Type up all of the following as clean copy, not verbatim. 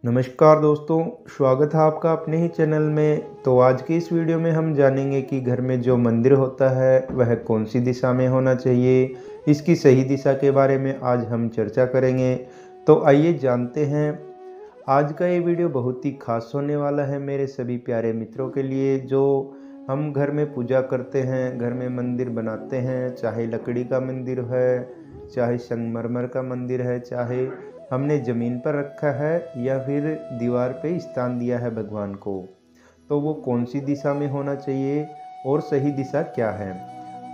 नमस्कार दोस्तों, स्वागत है आपका अपने ही चैनल में। तो आज की इस वीडियो में हम जानेंगे कि घर में जो मंदिर होता है वह कौन सी दिशा में होना चाहिए। इसकी सही दिशा के बारे में आज हम चर्चा करेंगे। तो आइए जानते हैं। आज का ये वीडियो बहुत ही खास होने वाला है मेरे सभी प्यारे मित्रों के लिए, जो हम घर में पूजा करते हैं, घर में मंदिर बनाते हैं। चाहे लकड़ी का मंदिर है, चाहे संगमरमर का मंदिर है, चाहे हमने ज़मीन पर रखा है या फिर दीवार पे स्थान दिया है भगवान को, तो वो कौन सी दिशा में होना चाहिए और सही दिशा क्या है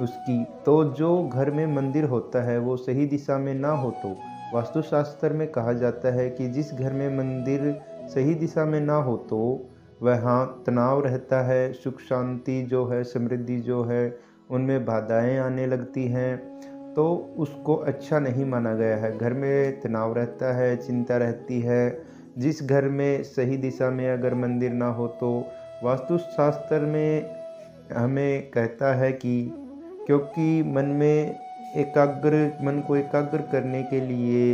उसकी। तो जो घर में मंदिर होता है वो सही दिशा में ना हो तो वास्तुशास्त्र में कहा जाता है कि जिस घर में मंदिर सही दिशा में ना हो तो वहाँ तनाव रहता है, सुख शांति जो है, समृद्धि जो है, उनमें बाधाएं आने लगती हैं। तो उसको अच्छा नहीं माना गया है। घर में तनाव रहता है, चिंता रहती है। जिस घर में सही दिशा में अगर मंदिर ना हो तो वास्तुशास्त्र में हमें कहता है कि क्योंकि मन को एकाग्र करने के लिए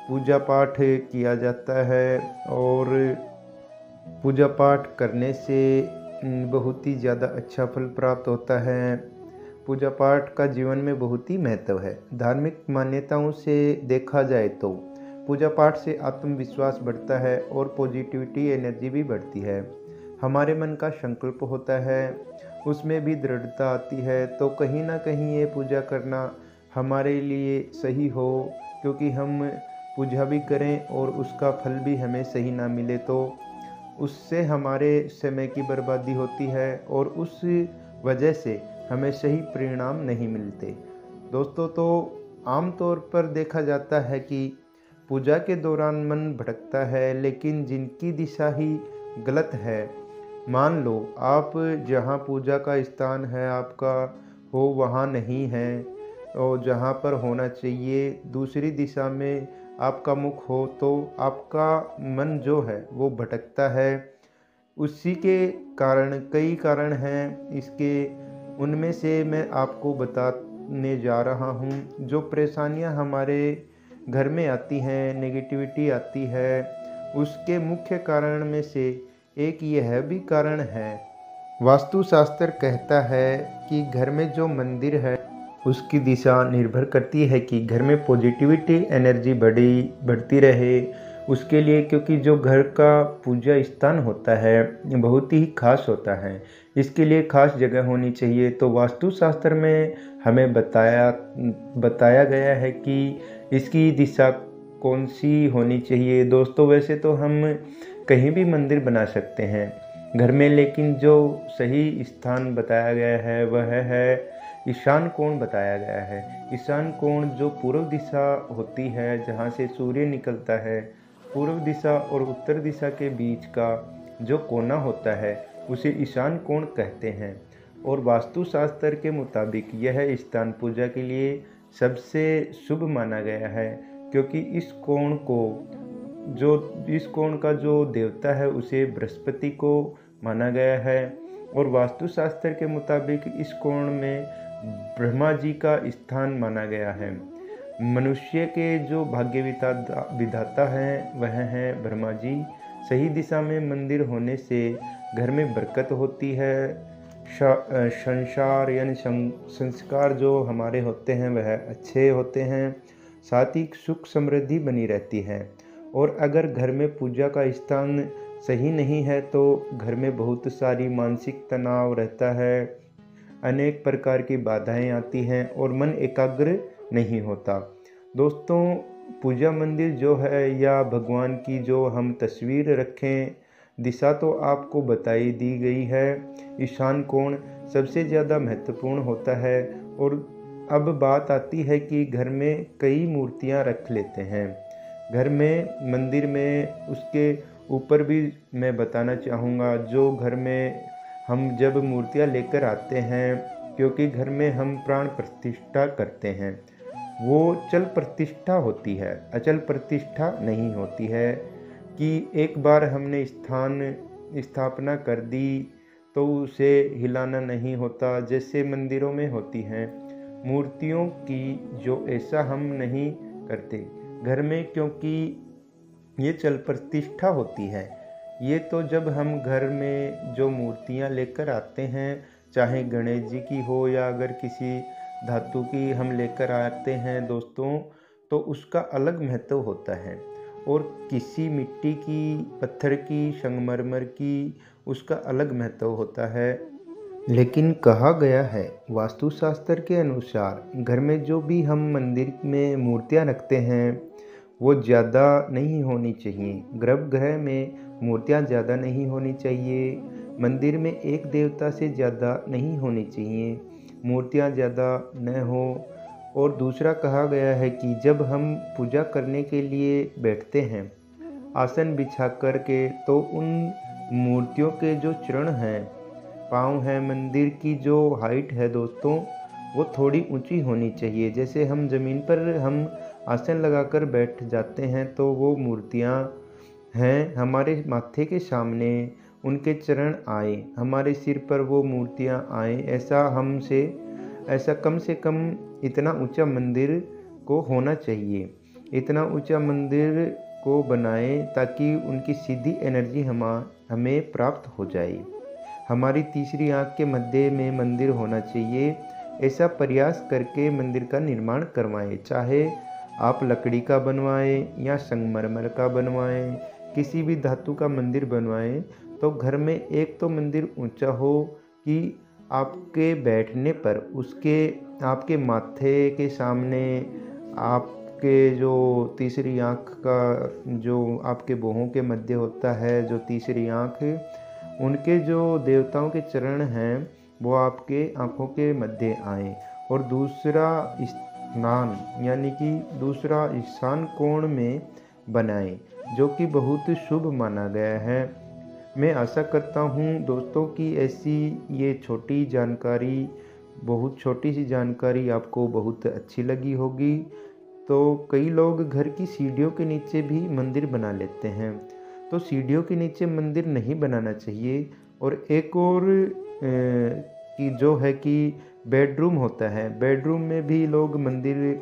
पूजा पाठ किया जाता है, और पूजा पाठ करने से बहुत ही ज़्यादा अच्छा फल प्राप्त होता है। पूजा पाठ का जीवन में बहुत ही महत्व है। धार्मिक मान्यताओं से देखा जाए तो पूजा पाठ से आत्मविश्वास बढ़ता है और पॉजिटिविटी एनर्जी भी बढ़ती है। हमारे मन का संकल्प होता है, उसमें भी दृढ़ता आती है। तो कहीं ना कहीं ये पूजा करना हमारे लिए सही हो, क्योंकि हम पूजा भी करें और उसका फल भी हमें सही ना मिले तो उससे हमारे समय की बर्बादी होती है और उस वजह से हमें सही परिणाम नहीं मिलते। दोस्तों, तो आम तौर पर देखा जाता है कि पूजा के दौरान मन भटकता है, लेकिन जिनकी दिशा ही गलत है, मान लो आप जहाँ पूजा का स्थान है आपका हो वहाँ नहीं है, और जहाँ पर होना चाहिए दूसरी दिशा में आपका मुख हो, तो आपका मन जो है वो भटकता है। उसी के कारण कई कारण हैं इसके, उनमें से मैं आपको बताने जा रहा हूँ। जो परेशानियाँ हमारे घर में आती हैं, नेगेटिविटी आती है, उसके मुख्य कारण में से एक यह भी कारण है। वास्तुशास्त्र कहता है कि घर में जो मंदिर है उसकी दिशा निर्भर करती है कि घर में पॉजिटिविटी एनर्जी बढ़ती रहे उसके लिए, क्योंकि जो घर का पूजा स्थान होता है बहुत ही खास होता है। इसके लिए खास जगह होनी चाहिए। तो वास्तुशास्त्र में हमें बताया गया है कि इसकी दिशा कौन सी होनी चाहिए। दोस्तों, वैसे तो हम कहीं भी मंदिर बना सकते हैं घर में, लेकिन जो सही स्थान बताया गया है वह है ईशान कोण बताया गया है। ईशान कोण जो पूर्व दिशा होती है, जहाँ से सूर्य निकलता है, पूर्व दिशा और उत्तर दिशा के बीच का जो कोना होता है उसे ईशान कोण कहते हैं। और वास्तुशास्त्र के मुताबिक यह स्थान पूजा के लिए सबसे शुभ माना गया है, क्योंकि इस कोण का जो देवता है उसे बृहस्पति को माना गया है। और वास्तुशास्त्र के मुताबिक इस कोण में ब्रह्मा जी का स्थान माना गया है। मनुष्य के जो भाग्य विधाता हैं वह हैं ब्रह्मा जी। सही दिशा में मंदिर होने से घर में बरकत होती है। संसार यानी संस्कार जो हमारे होते हैं वह अच्छे होते हैं, साथ ही सुख समृद्धि बनी रहती है। और अगर घर में पूजा का स्थान सही नहीं है तो घर में बहुत सारी मानसिक तनाव रहता है, अनेक प्रकार की बाधाएं आती हैं और मन एकाग्र नहीं होता। दोस्तों, पूजा मंदिर जो है या भगवान की जो हम तस्वीर रखें, दिशा तो आपको बताई दी गई है। ईशान कोण सबसे ज़्यादा महत्वपूर्ण होता है। और अब बात आती है कि घर में कई मूर्तियां रख लेते हैं घर में, मंदिर में, उसके ऊपर भी मैं बताना चाहूँगा। जो घर में हम जब मूर्तियाँ लेकर आते हैं, क्योंकि घर में हम प्राण प्रतिष्ठा करते हैं, वो चल प्रतिष्ठा होती है, अचल प्रतिष्ठा नहीं होती है कि एक बार हमने स्थापना कर दी तो उसे हिलाना नहीं होता जैसे मंदिरों में होती हैं मूर्तियों की। जो ऐसा हम नहीं करते घर में, क्योंकि ये चल प्रतिष्ठा होती है। ये तो जब हम घर में जो मूर्तियाँ लेकर आते हैं, चाहे गणेश जी की हो या अगर किसी धातु की हम लेकर आते हैं दोस्तों, तो उसका अलग महत्व होता है। और किसी मिट्टी की, पत्थर की, संगमरमर की, उसका अलग महत्व होता है। लेकिन कहा गया है वास्तुशास्त्र के अनुसार घर में जो भी हम मंदिर में मूर्तियाँ रखते हैं वो ज़्यादा नहीं होनी चाहिए। गर्भगृह में मूर्तियाँ ज़्यादा नहीं होनी चाहिए। मंदिर में एक देवता से ज़्यादा नहीं होनी चाहिए। मूर्तियाँ ज़्यादा न हो। और दूसरा कहा गया है कि जब हम पूजा करने के लिए बैठते हैं आसन बिछा कर के, तो उन मूर्तियों के जो चरण हैं, पाँव हैं, मंदिर की जो हाइट है दोस्तों, वो थोड़ी ऊंची होनी चाहिए। जैसे हम ज़मीन पर हम आसन लगाकर बैठ जाते हैं तो वो मूर्तियाँ हैं हमारे माथे के सामने, उनके चरण आए, हमारे सिर पर वो मूर्तियाँ आए, ऐसा कम से कम इतना ऊंचा मंदिर को होना चाहिए। इतना ऊंचा मंदिर को बनाएं ताकि उनकी सीधी एनर्जी हमें प्राप्त हो जाए। हमारी तीसरी आँख के मध्य में मंदिर होना चाहिए। ऐसा प्रयास करके मंदिर का निर्माण करवाएं। चाहे आप लकड़ी का बनवाएं या संगमरमर का बनवाएं, किसी भी धातु का मंदिर बनवाएं, तो घर में एक तो मंदिर ऊंचा हो कि आपके बैठने पर आपके माथे के सामने, आपके जो तीसरी आँख का जो आपके भौहों के मध्य होता है, जो तीसरी आँख, उनके जो देवताओं के चरण हैं वो आपके आँखों के मध्य आए। और दूसरा स्नान यानी कि दूसरा ईशान कोण में बनाएं, जो कि बहुत शुभ माना गया है। मैं आशा करता हूँ दोस्तों कि ऐसी ये बहुत छोटी सी जानकारी आपको बहुत अच्छी लगी होगी। तो कई लोग घर की सीढ़ियों के नीचे भी मंदिर बना लेते हैं, तो सीढ़ियों के नीचे मंदिर नहीं बनाना चाहिए। और एक और कि जो है कि बेडरूम होता है, बेडरूम में भी लोग मंदिर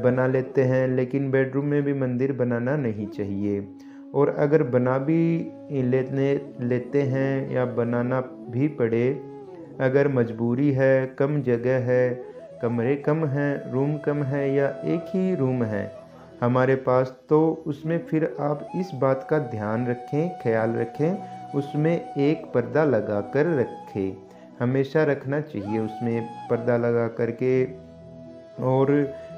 बना लेते हैं, लेकिन बेडरूम में भी मंदिर बनाना नहीं चाहिए। और अगर बना भी लेते हैं या बनाना भी पड़े, अगर मजबूरी है, कम जगह है, कमरे कम हैं, रूम कम है या एक ही रूम है हमारे पास, तो उसमें फिर आप इस बात का ध्यान रखें, ख्याल रखें, उसमें एक पर्दा लगा कर रखें। हमेशा रखना चाहिए उसमें पर्दा लगा करके। और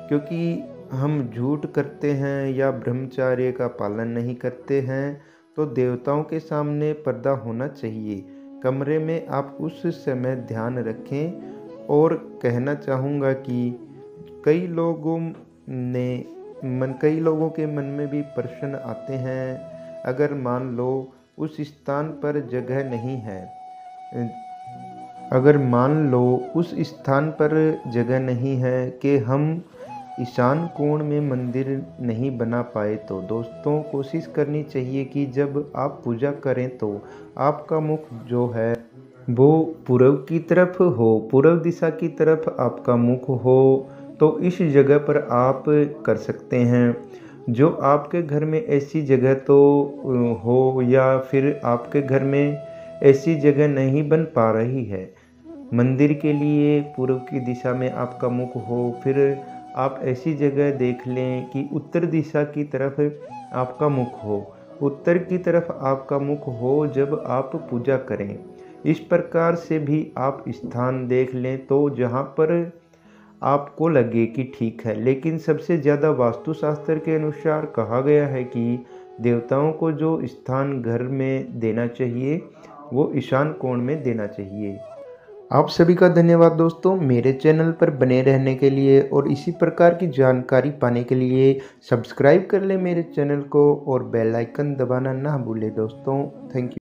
क्योंकि हम झूठ करते हैं या ब्रह्मचर्य का पालन नहीं करते हैं, तो देवताओं के सामने पर्दा होना चाहिए। कमरे में आप उस समय ध्यान रखें। और कहना चाहूँगा कि कई लोगों के मन में भी प्रश्न आते हैं, अगर मान लो उस स्थान पर जगह नहीं है, अगर मान लो उस स्थान पर जगह नहीं है कि हम ईशान कोण में मंदिर नहीं बना पाए, तो दोस्तों कोशिश करनी चाहिए कि जब आप पूजा करें तो आपका मुख जो है वो पूर्व की तरफ हो, पूर्व दिशा की तरफ आपका मुख हो, तो इस जगह पर आप कर सकते हैं। जो आपके घर में ऐसी जगह तो हो या फिर आपके घर में ऐसी जगह नहीं बन पा रही है मंदिर के लिए, पूर्व की दिशा में आपका मुख हो, फिर आप ऐसी जगह देख लें कि उत्तर दिशा की तरफ आपका मुख हो, उत्तर की तरफ आपका मुख हो जब आप पूजा करें। इस प्रकार से भी आप स्थान देख लें तो जहाँ पर आपको लगे कि ठीक है। लेकिन सबसे ज़्यादा वास्तुशास्त्र के अनुसार कहा गया है कि देवताओं को जो स्थान घर में देना चाहिए वो ईशान कोण में देना चाहिए। आप सभी का धन्यवाद दोस्तों, मेरे चैनल पर बने रहने के लिए और इसी प्रकार की जानकारी पाने के लिए सब्सक्राइब कर लें मेरे चैनल को और बेल आइकन दबाना ना भूलें दोस्तों। Thank you.